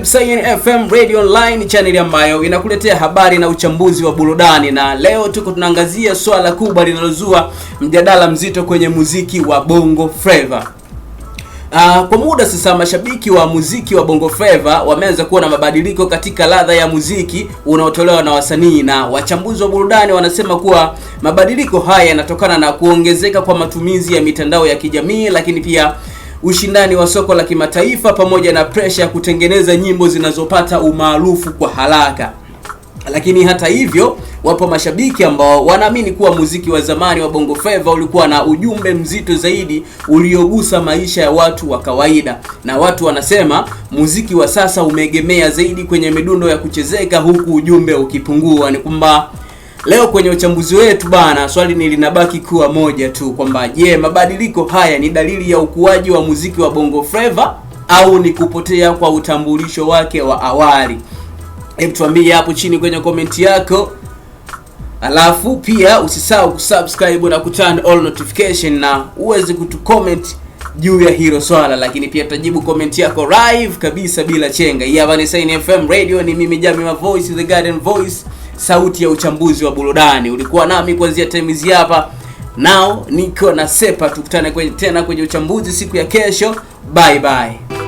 Sayin FM Radio Online, channel ambayo inakuletea habari na uchambuzi wa burudani, na leo tuko tunaangazia swala kubwa linalozua mjadala mzito kwenye muziki wa Bongo Flava. Kwa muda sasa mashabiki wa muziki wa Bongo Flava wameanza kuona mabadiliko katika ladha ya muziki unaotolewa na wasanii, na wachambuzi wa burudani wanasema kuwa mabadiliko haya yanatokana na kuongezeka kwa matumizi ya mitandao ya kijamii, lakini pia ushindani wa soko la kimataifa pamoja na pressure ya kutengeneza nyimbo zinazopata umaarufu kwa haraka. Lakini hata hivyo, wapo mashabiki ambao wanaamini kuwa muziki wa zamani wa Bongo Flava ulikuwa na ujumbe mzito zaidi uliogusa maisha ya watu wa kawaida, na watu wanasema muziki wa sasa umeegemea zaidi kwenye midundo ya kuchezeka huku ujumbe ukipungua. Ni kwamba leo kwenye uchambuzi wetu bana, swali ni linabaki kuwa moja tu, kwamba je, mabadiliko haya ni dalili ya ukuaji wa muziki wa Bongo Flava au ni kupotea kwa utambulisho wake wa awali? Hebu tuambie hapo chini kwenye komenti yako. Alafu pia usisahau kusubscribe na kuturn all notification na uweze kutucomment juu ya hilo swala, lakini pia tutajibu comment yako live kabisa bila chenga. Hii hapa ni Sayin FM Radio, ni mimi Jami Ma Voice, the Garden Voice, sauti ya uchambuzi wa burudani. Ulikuwa nami kuanzia time hizi hapa. Now niko na Sepa, tukutane tena kwenye uchambuzi siku ya kesho. Bye bye.